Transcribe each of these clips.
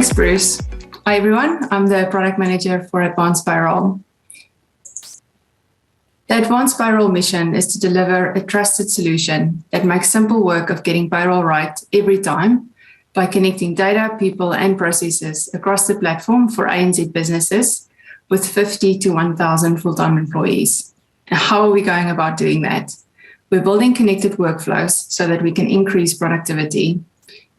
Thanks, Bruce. Hi, everyone. I'm the product manager for Advanced Payroll. The Advanced Payroll mission is to deliver a trusted solution that makes simple work of getting payroll right every time by connecting data, people, and processes across the platform for ANZ businesses with 50 to 1,000 full-time employees. Now, how are we going about doing that? We're building connected workflows so that we can increase productivity.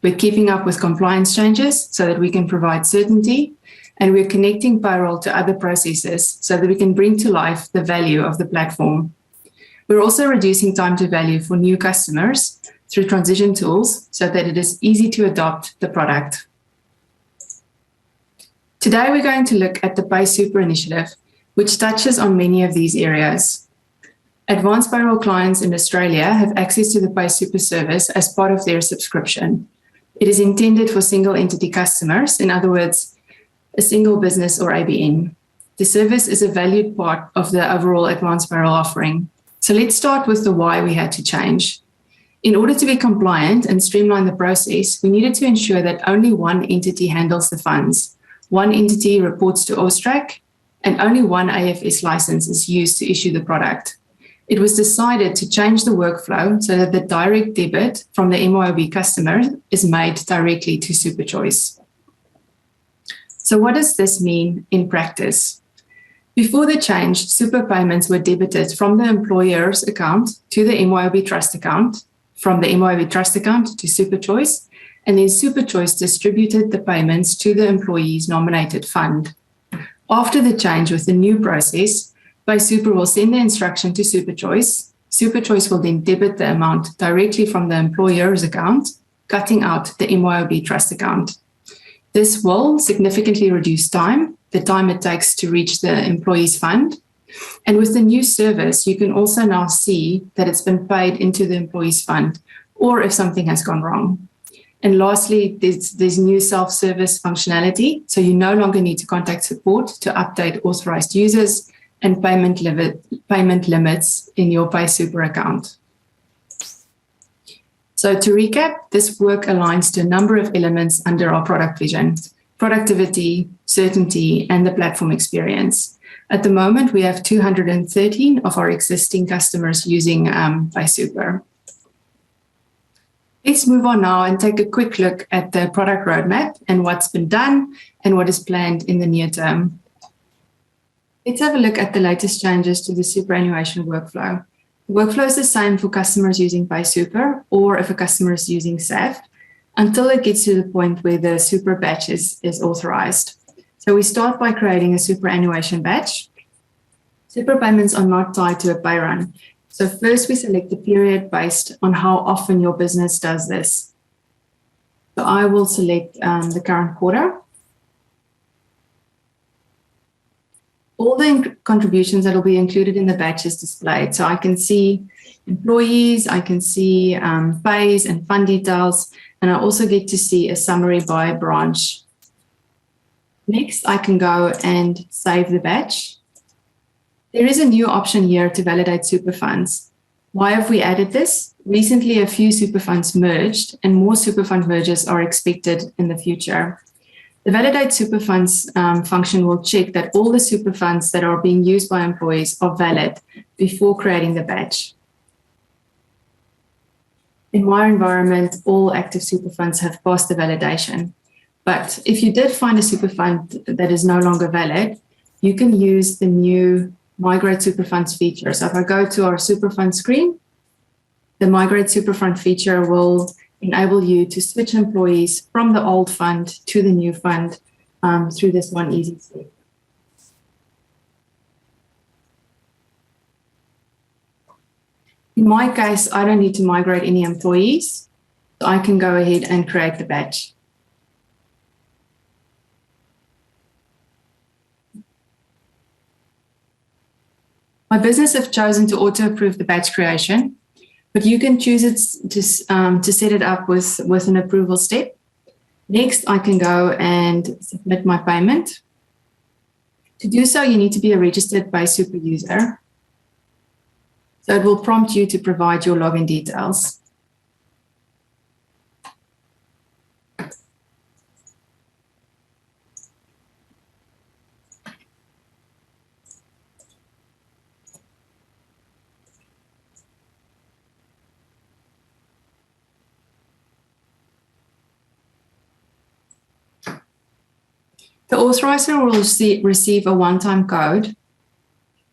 We're keeping up with compliance changes so that we can provide certainty, and we're connecting payroll to other processes so that we can bring to life the value of the platform. We're also reducing time to value for new customers through transition tools so that it is easy to adopt the product. Today, we're going to look at the PaySuper initiative, which touches on many of these areas. Advanced Payroll clients in Australia have access to the PaySuper service as part of their subscription. It is intended for single entity customers, in other words, a single business or ABN. The service is a valued part of the overall Advanced Payroll offering. So let's start with the why we had to change. In order to be compliant and streamline the process, we needed to ensure that only one entity handles the funds, one entity reports to AUSTRAC, and only one AFS license is used to issue the product. It was decided to change the workflow so that the direct debit from the MYOB customer is made directly to SuperChoice. So what does this mean in practice? Before the change, super payments were debited from the employer's account to the MYOB trust account, from the MYOB trust account to SuperChoice, and then SuperChoice distributed the payments to the employee's nominated fund. After the change with the new process, PaySuper will send the instruction to SuperChoice. SuperChoice will then debit the amount directly from the employer's account, cutting out the MYOB trust account. This will significantly reduce the time it takes to reach the employee's fund. And with the new service, you can also now see that it's been paid into the employee's fund, or if something has gone wrong. And lastly, there's new self-service functionality, so you no longer need to contact support to update authorized users and payment limits in your PaySuper account. So to recap, this work aligns to a number of elements under our product vision: productivity, certainty, and the platform experience. At the moment, we have 213 of our existing customers using PaySuper. Let's move on now and take a quick look at the product roadmap and what's been done and what is planned in the near term. Let's have a look at the latest changes to the Super Annuation workflow. The workflow is the same for customers using PaySuper or if a customer is using SAF until it gets to the point where the Super batch is authorized. So we start by creating a Super Annuation batch. Super payments are not tied to a pay run. So first we select the period based on how often your business does this. So I will select the current quarter. All the contributions that will be included in the batch is displayed. So I can see employees, I can see pays and fund details, and I also get to see a summary by branch. Next, I can go and save the batch. There is a new option here to validate super funds. Why have we added this? Recently, a few super funds merged, and more super fund mergers are expected in the future. The validate super funds function will check that all the super funds that are being used by employees are valid before creating the batch. In my environment, all active super funds have passed the validation. But if you did find a super fund that is no longer valid, you can use the new Migrate Super Funds feature. So if I go to our Super Fund screen, the Migrate Super Fund feature will enable you to switch employees from the old fund to the new fund through this one easy step. In my case, I don't need to migrate any employees, so I can go ahead and create the batch. My business have chosen to auto-approve the batch creation, but you can choose it to set it up with an approval step. Next, I can go and submit my payment. To do so, you need to be a registered PaySuper user. So it will prompt you to provide your login details. The authorizer will receive a one-time code,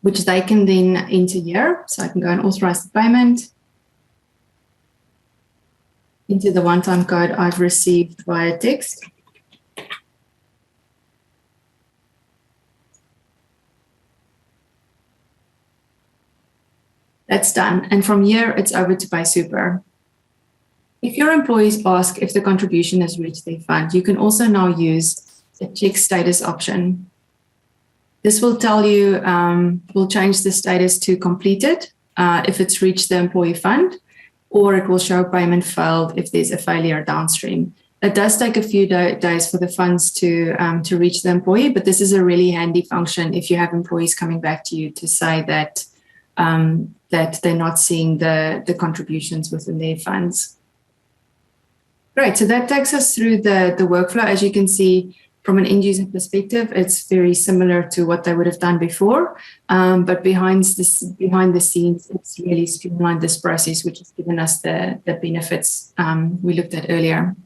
which they can then enter here. So I can go and authorize the payment. Enter the one-time code I've received via text. That's done. And from here, it's over to PaySuper. If your employees ask if the contribution has reached their fund, you can also now use the check status option. This will tell you, will change the status to completed if it's reached the employee fund, or it will show payment failed if there's a failure downstream. It does take a few days for the funds to reach the employee, but this is a really handy function if you have employees coming back to you to say that that they're not seeing the contributions within their funds. Great, so that takes us through the workflow. As you can see, from an end user perspective, it's very similar to what they would have done before, but behind the scenes, it's really streamlined this process, which has given us the benefits we looked at earlier.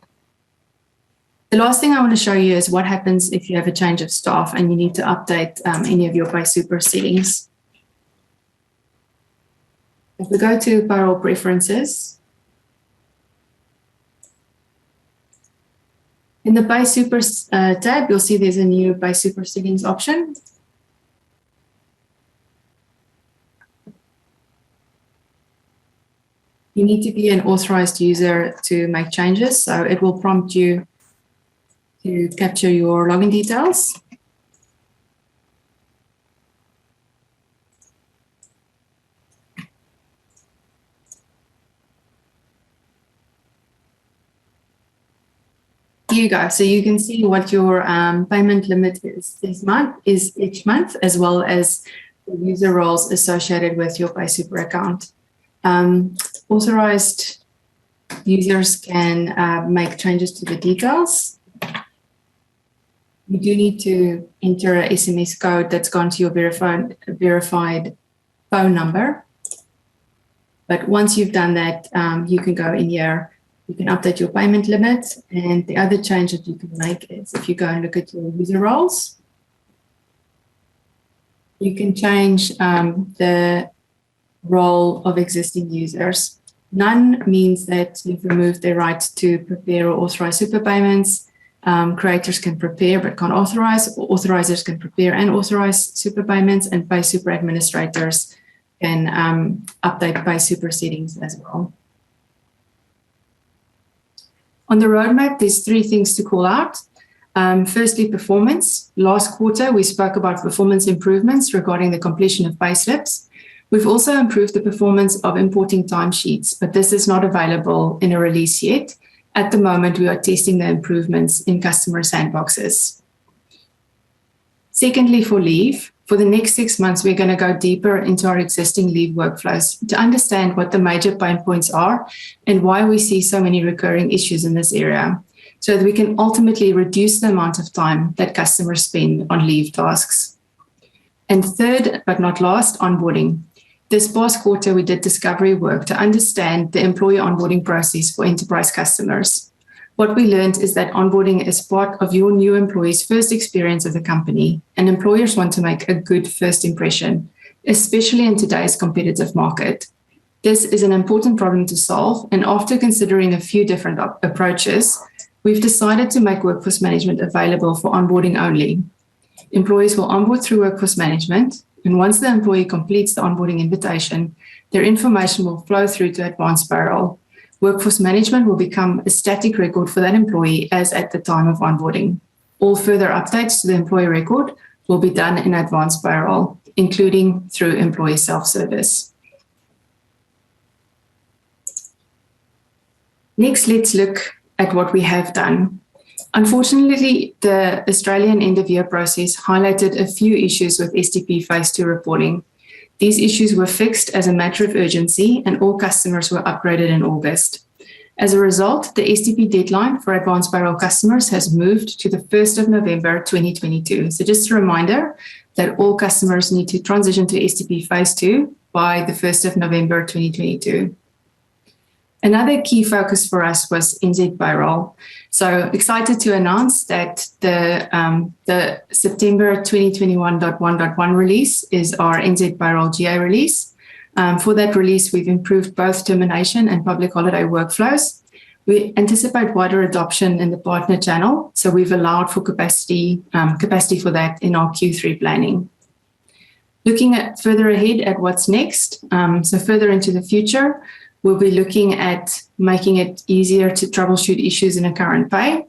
The last thing I want to show you is what happens if you have a change of staff and you need to update any of your PaySuper settings. If we go to payroll preferences, in the PaySuper tab, you'll see there's a new PaySuper settings option. You need to be an authorized user to make changes, so it will prompt you to capture your login details. Here you go. So you can see what your payment limit is each month, as well as the user roles associated with your PaySuper account. Authorized users can make changes to the details. You do need to enter an SMS code that's gone to your verified phone number. But once you've done that, you can go in here. You can update your payment limit, and the other change that you can make is if you go and look at your user roles, you can change the role of existing users. None means that you've removed their right to prepare or authorize super payments. Creators can prepare but can't authorize. Authorizers can prepare and authorize super payments, and PaySuper administrators can update PaySuper settings as well. On the roadmap, there's three things to call out. Firstly, performance. Last quarter, we spoke about performance improvements regarding the completion of payslips. We've also improved the performance of importing timesheets, but this is not available in a release yet. At the moment, we are testing the improvements in customer sandboxes. Secondly, for leave. For the next 6 months, we're going to go deeper into our existing leave workflows to understand what the major pain points are and why we see so many recurring issues in this area, so that we can ultimately reduce the amount of time that customers spend on leave tasks. And third, but not last, onboarding. This past quarter, we did discovery work to understand the employee onboarding process for enterprise customers. What we learned is that onboarding is part of your new employee's first experience of the company, and employers want to make a good first impression, especially in today's competitive market. This is an important problem to solve, and after considering a few different approaches, we've decided to make workforce management available for onboarding only. Employees will onboard through workforce management, and once the employee completes the onboarding invitation, their information will flow through to advanced payroll. Workforce management will become a static record for that employee as at the time of onboarding. All further updates to the employee record will be done in advanced payroll, including through employee self-service. Next, let's look at what we have done. Unfortunately, the Australian end-of-year process highlighted a few issues with SDP Phase 2 reporting. These issues were fixed as a matter of urgency, and all customers were upgraded in August. As a result, the SDP deadline for advanced payroll customers has moved to the 1st of November 2022. So just a reminder that all customers need to transition to SDP Phase 2 by the 1st of November 2022. Another key focus for us was NZ Payroll. So excited to announce that the September 2021.1.1 release is our NZ Payroll GA release. For that release, we've improved both termination and public holiday workflows. We anticipate wider adoption in the partner channel, so we've allowed for capacity for that in our Q3 planning. Looking at further ahead at what's next, so further into the future, we'll be looking at making it easier to troubleshoot issues in a current pay.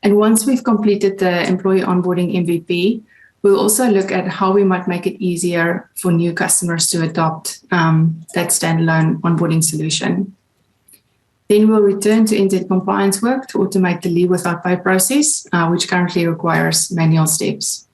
And once we've completed the employee onboarding MVP, we'll also look at how we might make it easier for new customers to adopt that standalone onboarding solution. Then we'll return to NZ compliance work to automate the leave without pay process, which currently requires manual steps.